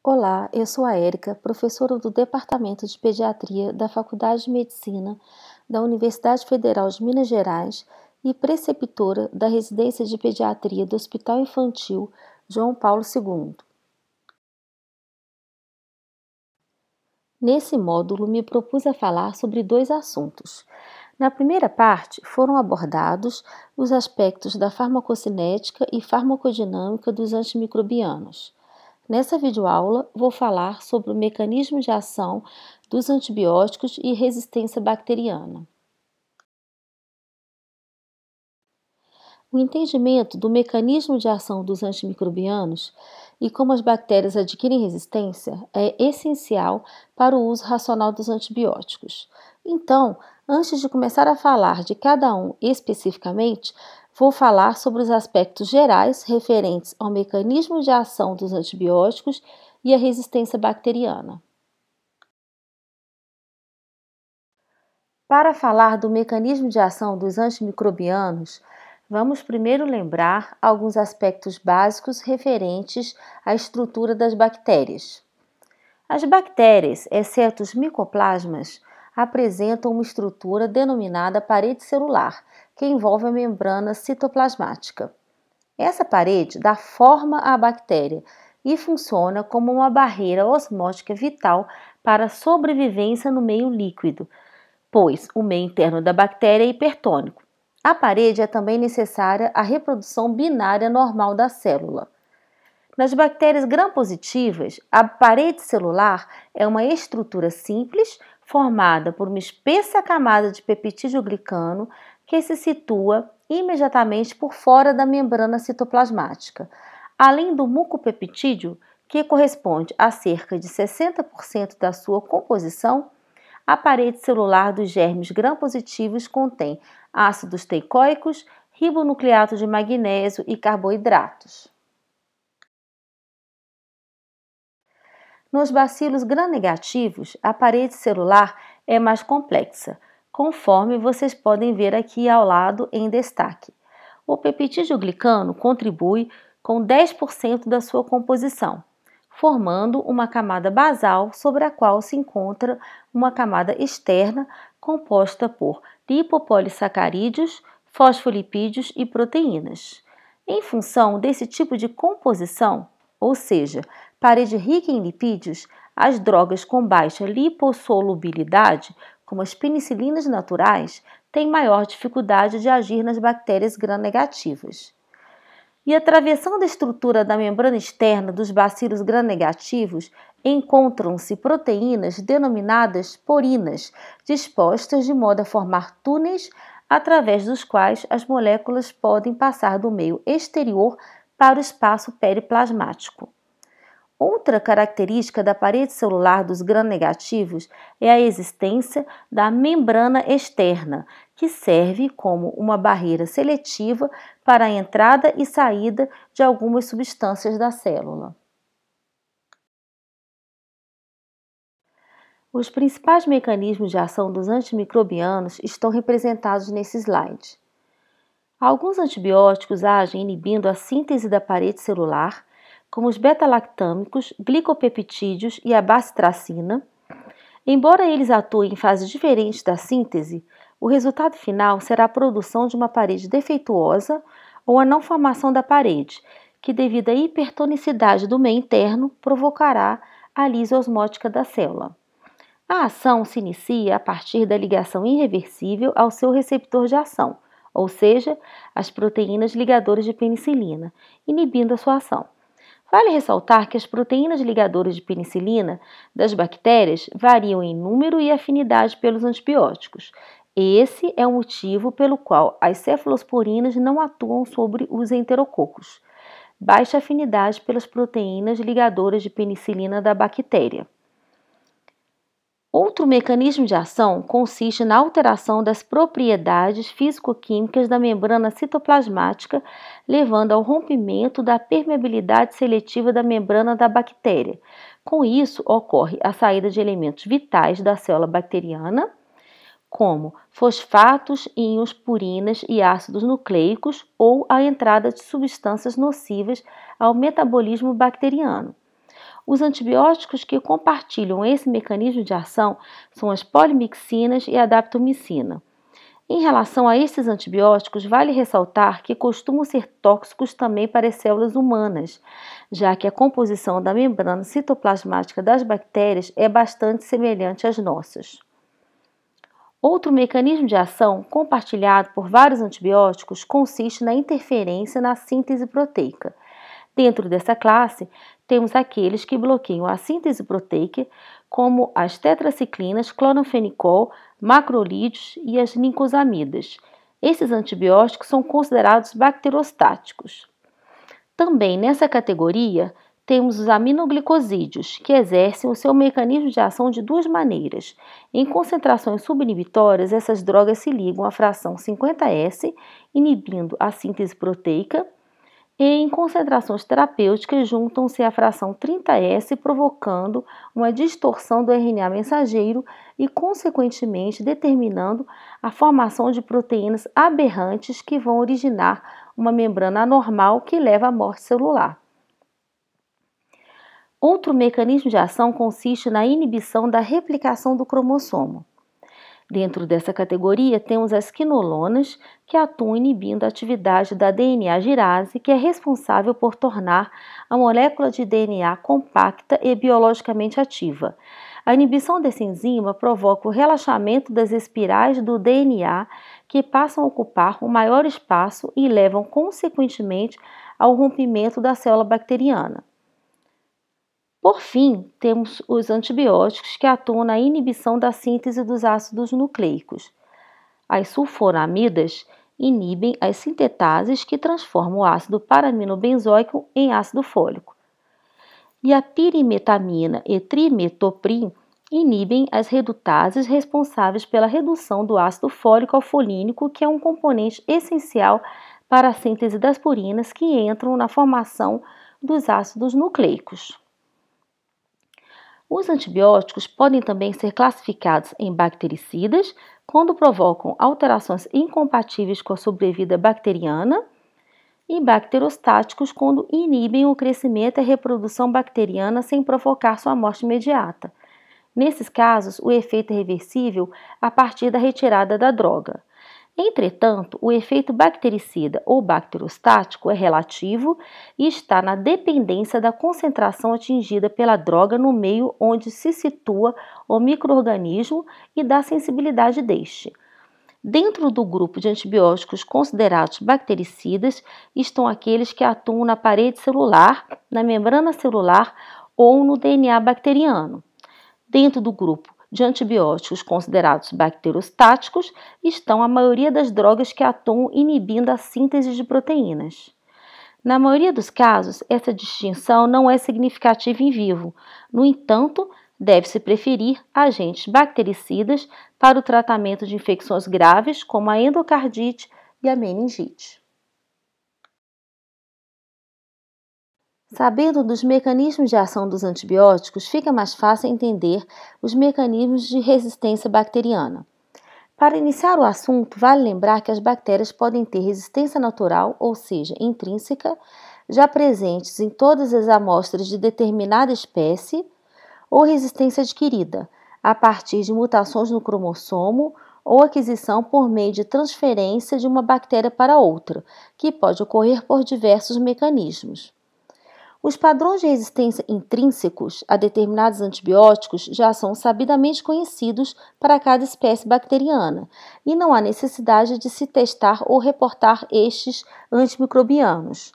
Olá, eu sou a Érica, professora do Departamento de Pediatria da Faculdade de Medicina da Universidade Federal de Minas Gerais e preceptora da Residência de Pediatria do Hospital Infantil João Paulo II. Nesse módulo, me propus a falar sobre dois assuntos. Na primeira parte, foram abordados os aspectos da farmacocinética e farmacodinâmica dos antimicrobianos. Nessa videoaula, vou falar sobre o mecanismo de ação dos antibióticos e resistência bacteriana. O entendimento do mecanismo de ação dos antimicrobianos e como as bactérias adquirem resistência é essencial para o uso racional dos antibióticos. Então, antes de começar a falar de cada um especificamente, vou falar sobre os aspectos gerais referentes ao mecanismo de ação dos antibióticos e à resistência bacteriana. Para falar do mecanismo de ação dos antimicrobianos, vamos primeiro lembrar alguns aspectos básicos referentes à estrutura das bactérias. As bactérias, exceto os micoplasmas, apresentam uma estrutura denominada parede celular, que envolve a membrana citoplasmática. Essa parede dá forma à bactéria e funciona como uma barreira osmótica vital para a sobrevivência no meio líquido, pois o meio interno da bactéria é hipertônico. A parede é também necessária à reprodução binária normal da célula. Nas bactérias gram-positivas, a parede celular é uma estrutura simples formada por uma espessa camada de peptídeo glicano que se situa imediatamente por fora da membrana citoplasmática. Além do mucopeptídeo, que corresponde a cerca de 60% da sua composição, a parede celular dos germes gram-positivos contém ácidos teicoicos, ribonucleato de magnésio e carboidratos. Nos bacilos gram-negativos, a parede celular é mais complexa, conforme vocês podem ver aqui ao lado em destaque. O peptídeo glicano contribui com 10% da sua composição, formando uma camada basal sobre a qual se encontra uma camada externa composta por lipopolissacarídeos, fosfolipídios e proteínas. Em função desse tipo de composição, ou seja, parede rica em lipídios, as drogas com baixa lipossolubilidade, como as penicilinas naturais, têm maior dificuldade de agir nas bactérias gram-negativas. E atravessando a estrutura da membrana externa dos bacilos gram-negativos, encontram-se proteínas denominadas porinas, dispostas de modo a formar túneis através dos quais as moléculas podem passar do meio exterior para o espaço periplasmático. Outra característica da parede celular dos gram-negativos é a existência da membrana externa, que serve como uma barreira seletiva para a entrada e saída de algumas substâncias da célula. Os principais mecanismos de ação dos antimicrobianos estão representados nesse slide. Alguns antibióticos agem inibindo a síntese da parede celular, como os beta-lactâmicos, glicopeptídeos e a bacitracina. Embora eles atuem em fases diferentes da síntese, o resultado final será a produção de uma parede defeituosa ou a não formação da parede, que devido à hipertonicidade do meio interno provocará a lise osmótica da célula. A ação se inicia a partir da ligação irreversível ao seu receptor de ação, ou seja, as proteínas ligadoras de penicilina, inibindo a sua ação. Vale ressaltar que as proteínas ligadoras de penicilina das bactérias variam em número e afinidade pelos antibióticos. Esse é o motivo pelo qual as cefalosporinas não atuam sobre os enterococos. Baixa afinidade pelas proteínas ligadoras de penicilina da bactéria. Outro mecanismo de ação consiste na alteração das propriedades físico-químicas da membrana citoplasmática, levando ao rompimento da permeabilidade seletiva da membrana da bactéria. Com isso, ocorre a saída de elementos vitais da célula bacteriana, como fosfatos, íons, purinas e ácidos nucleicos, ou a entrada de substâncias nocivas ao metabolismo bacteriano. Os antibióticos que compartilham esse mecanismo de ação são as polimixinas e a daptomicina. Em relação a esses antibióticos, vale ressaltar que costumam ser tóxicos também para as células humanas, já que a composição da membrana citoplasmática das bactérias é bastante semelhante às nossas. Outro mecanismo de ação compartilhado por vários antibióticos consiste na interferência na síntese proteica. Dentro dessa classe, temos aqueles que bloqueiam a síntese proteica, como as tetraciclinas, clorfenicol, macrolídeos e as nincosamidas. Esses antibióticos são considerados bacterostáticos. Também nessa categoria, temos os aminoglicosídeos, que exercem o seu mecanismo de ação de duas maneiras. Em concentrações subinibitórias, essas drogas se ligam à fração 50S, inibindo a síntese proteica, e em concentrações terapêuticas juntam-se à fração 30S, provocando uma distorção do RNA mensageiro e, consequentemente, determinando a formação de proteínas aberrantes que vão originar uma membrana anormal que leva à morte celular. Outro mecanismo de ação consiste na inibição da replicação do cromossomo. Dentro dessa categoria, temos as quinolonas, que atuam inibindo a atividade da DNA girase, que é responsável por tornar a molécula de DNA compacta e biologicamente ativa. A inibição dessa enzima provoca o relaxamento das espirais do DNA, que passam a ocupar um maior espaço e levam, consequentemente, ao rompimento da célula bacteriana. Por fim, temos os antibióticos que atuam na inibição da síntese dos ácidos nucleicos. As sulfonamidas inibem as sintetases que transformam o ácido paraminobenzoico em ácido fólico. E a pirimetamina e trimetoprim inibem as redutases responsáveis pela redução do ácido fólico ao folínico, que é um componente essencial para a síntese das purinas que entram na formação dos ácidos nucleicos. Os antibióticos podem também ser classificados em bactericidas, quando provocam alterações incompatíveis com a sobrevida bacteriana, e bacterostáticos, quando inibem o crescimento e a reprodução bacteriana sem provocar sua morte imediata. Nesses casos, o efeito é reversível a partir da retirada da droga. Entretanto, o efeito bactericida ou bacterostático é relativo e está na dependência da concentração atingida pela droga no meio onde se situa o micro-organismo e da sensibilidade deste. Dentro do grupo de antibióticos considerados bactericidas estão aqueles que atuam na parede celular, na membrana celular ou no DNA bacteriano. Dentro do grupo de antibióticos considerados bacterostáticos estão a maioria das drogas que atuam inibindo a síntese de proteínas. Na maioria dos casos, essa distinção não é significativa em vivo. No entanto, deve-se preferir agentes bactericidas para o tratamento de infecções graves, como a endocardite e a meningite. Sabendo dos mecanismos de ação dos antibióticos, fica mais fácil entender os mecanismos de resistência bacteriana. Para iniciar o assunto, vale lembrar que as bactérias podem ter resistência natural, ou seja, intrínseca, já presentes em todas as amostras de determinada espécie, ou resistência adquirida, a partir de mutações no cromossomo ou aquisição por meio de transferência de uma bactéria para outra, que pode ocorrer por diversos mecanismos. Os padrões de resistência intrínsecos a determinados antibióticos já são sabidamente conhecidos para cada espécie bacteriana e não há necessidade de se testar ou reportar estes antimicrobianos.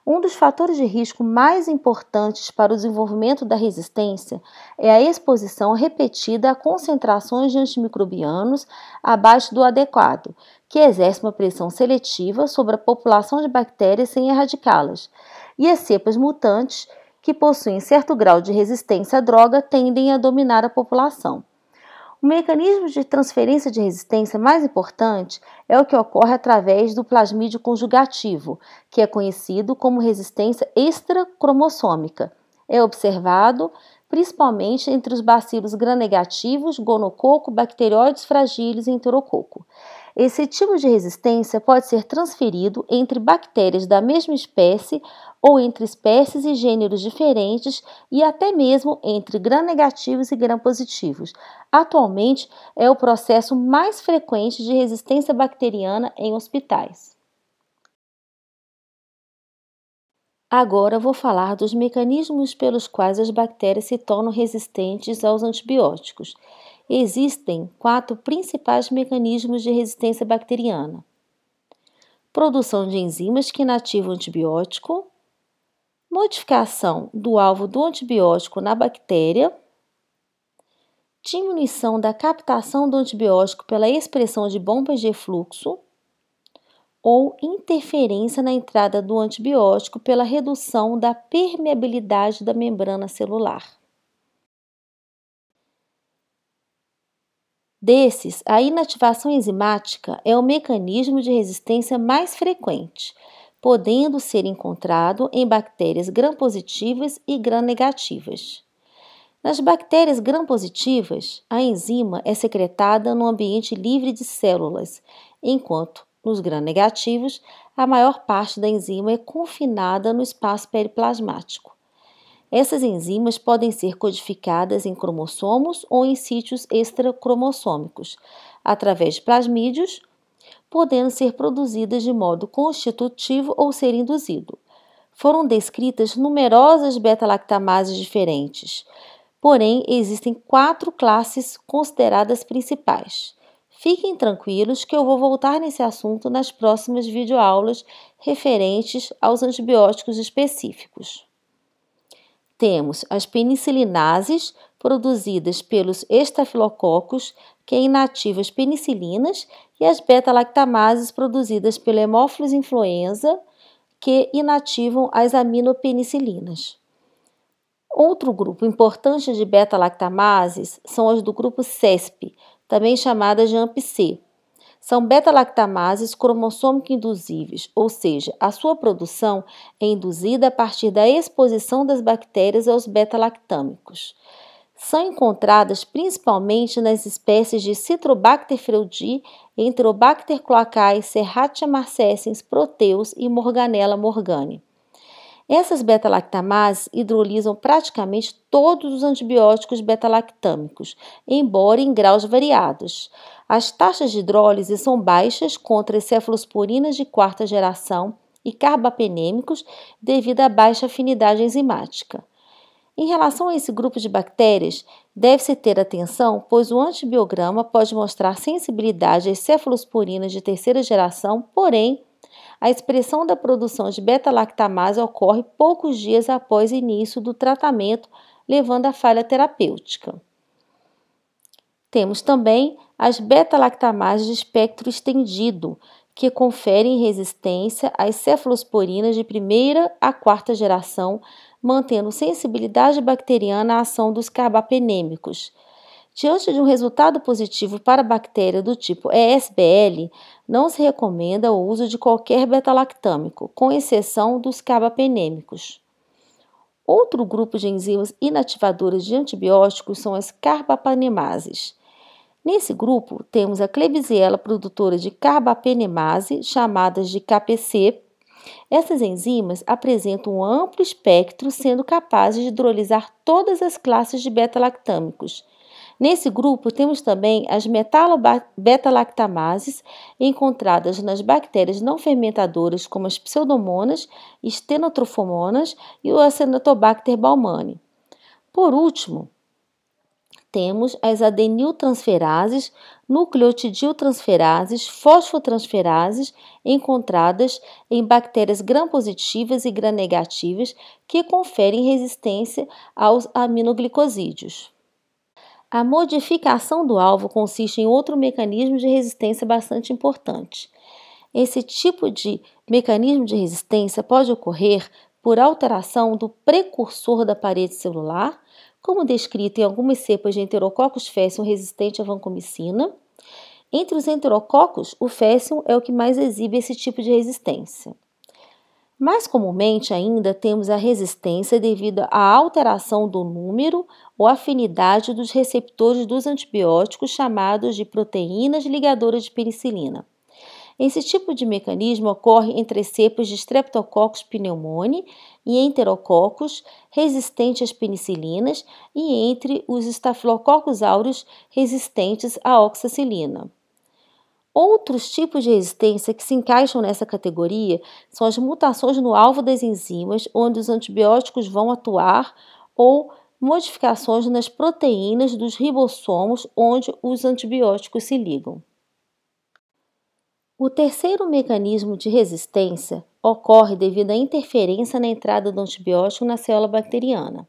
Um dos fatores de risco mais importantes para o desenvolvimento da resistência é a exposição repetida a concentrações de antimicrobianos abaixo do adequado, que exerce uma pressão seletiva sobre a população de bactérias sem erradicá-las. E as cepas mutantes, que possuem certo grau de resistência à droga, tendem a dominar a população. O mecanismo de transferência de resistência mais importante é o que ocorre através do plasmídio conjugativo, que é conhecido como resistência extracromossômica. É observado principalmente entre os bacilos gram-negativos, gonococo, bacteroides fragilis e enterococo. Esse tipo de resistência pode ser transferido entre bactérias da mesma espécie ou entre espécies e gêneros diferentes e até mesmo entre gram-negativos e gram-positivos. Atualmente, é o processo mais frequente de resistência bacteriana em hospitais. Agora vou falar dos mecanismos pelos quais as bactérias se tornam resistentes aos antibióticos. Existem 4 principais mecanismos de resistência bacteriana: produção de enzimas que inativam o antibiótico, modificação do alvo do antibiótico na bactéria, diminuição da captação do antibiótico pela expressão de bombas de efluxo ou interferência na entrada do antibiótico pela redução da permeabilidade da membrana celular. Desses, a inativação enzimática é o mecanismo de resistência mais frequente, podendo ser encontrado em bactérias gram-positivas e gram-negativas. Nas bactérias gram-positivas, a enzima é secretada no ambiente livre de células, enquanto nos gram-negativos, a maior parte da enzima é confinada no espaço periplasmático. Essas enzimas podem ser codificadas em cromossomos ou em sítios extracromossômicos, através de plasmídios, podendo ser produzidas de modo constitutivo ou ser induzido. Foram descritas numerosas beta-lactamases diferentes, porém existem 4 classes consideradas principais. Fiquem tranquilos que eu vou voltar nesse assunto nas próximas videoaulas referentes aos antibióticos específicos. Temos as penicilinases, produzidas pelos estafilococos, que inativam as penicilinas, e as beta-lactamases, produzidas pelo Haemophilus influenza, que inativam as aminopenicilinas. Outro grupo importante de beta-lactamases são as do grupo CESP, também chamadas de AMP-C. São beta-lactamases cromossômico induzíveis, ou seja, a sua produção é induzida a partir da exposição das bactérias aos beta-lactâmicos. São encontradas principalmente nas espécies de Citrobacter freudii, Enterobacter cloacai, Serratia marcescens, Proteus e Morganella morgani. Essas beta-lactamases hidrolisam praticamente todos os antibióticos beta-lactâmicos, embora em graus variados. As taxas de hidrólise são baixas contra as cefalosporinas de 4ª geração e carbapenêmicos devido à baixa afinidade enzimática. Em relação a esse grupo de bactérias, deve-se ter atenção, pois o antibiograma pode mostrar sensibilidade às cefalosporinas de 3ª geração, porém, a expressão da produção de beta-lactamase ocorre poucos dias após o início do tratamento, levando à falha terapêutica. Temos também as beta-lactamases de espectro estendido, que conferem resistência às cefalosporinas de 1ª a 4ª geração, mantendo sensibilidade bacteriana à ação dos carbapenêmicos. Diante de um resultado positivo para a bactéria do tipo ESBL, não se recomenda o uso de qualquer beta-lactâmico, com exceção dos carbapenêmicos. Outro grupo de enzimas inativadoras de antibióticos são as carbapenemases. Nesse grupo, temos a Klebsiella produtora de carbapenemase, chamadas de KPC. Essas enzimas apresentam um amplo espectro, sendo capazes de hidrolisar todas as classes de beta-lactâmicos. Nesse grupo, temos também as metalo-beta-lactamases, encontradas nas bactérias não fermentadoras, como as pseudomonas, stenotrofomonas e o Acinetobacter baumannii. Por último, temos as adeniltransferases, nucleotidiltransferases, fosfotransferases, encontradas em bactérias gram-positivas e gram-negativas, que conferem resistência aos aminoglicosídeos. A modificação do alvo consiste em outro mecanismo de resistência bastante importante. Esse tipo de mecanismo de resistência pode ocorrer por alteração do precursor da parede celular, como descrito em algumas cepas de Enterococcus faecium resistente à vancomicina. Entre os enterococos, o faecium é o que mais exibe esse tipo de resistência. Mais comumente ainda temos a resistência devido à alteração do número ou afinidade dos receptores dos antibióticos chamados de proteínas ligadoras de penicilina. Esse tipo de mecanismo ocorre entre as cepas de Streptococcus pneumoniae e Enterococcus resistentes às penicilinas e entre os Staphylococcus aureus resistentes à oxacilina. Outros tipos de resistência que se encaixam nessa categoria são as mutações no alvo das enzimas, onde os antibióticos vão atuar, ou modificações nas proteínas dos ribossomos, onde os antibióticos se ligam. O terceiro mecanismo de resistência ocorre devido à interferência na entrada do antibiótico na célula bacteriana.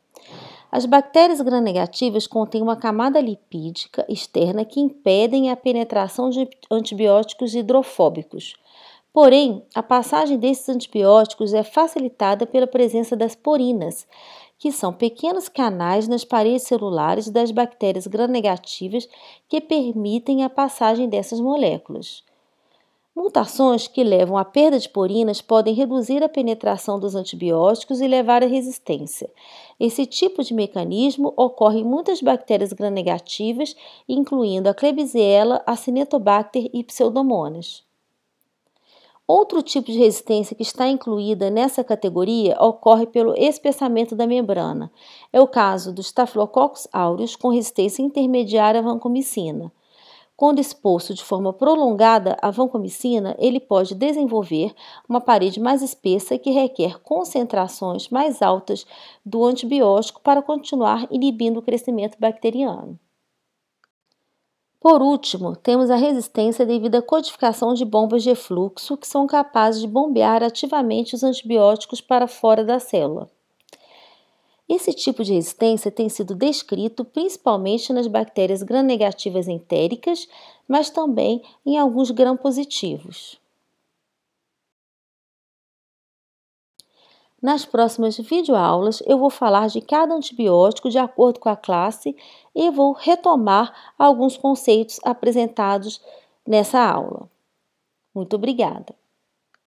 As bactérias gram-negativas contêm uma camada lipídica externa que impedem a penetração de antibióticos hidrofóbicos. Porém, a passagem desses antibióticos é facilitada pela presença das porinas, que são pequenos canais nas paredes celulares das bactérias gram-negativas que permitem a passagem dessas moléculas. Mutações que levam à perda de porinas podem reduzir a penetração dos antibióticos e levar à resistência. Esse tipo de mecanismo ocorre em muitas bactérias gram-negativas, incluindo a Klebsiella, a Acinetobacter e Pseudomonas. Outro tipo de resistência que está incluída nessa categoria ocorre pelo espessamento da membrana. É o caso do Staphylococcus aureus com resistência intermediária à vancomicina. Quando exposto de forma prolongada à vancomicina, ele pode desenvolver uma parede mais espessa que requer concentrações mais altas do antibiótico para continuar inibindo o crescimento bacteriano. Por último, temos a resistência devido à codificação de bombas de efluxo que são capazes de bombear ativamente os antibióticos para fora da célula. Esse tipo de resistência tem sido descrito principalmente nas bactérias gram-negativas entéricas, mas também em alguns gram-positivos. Nas próximas videoaulas, eu vou falar de cada antibiótico de acordo com a classe e vou retomar alguns conceitos apresentados nessa aula. Muito obrigada!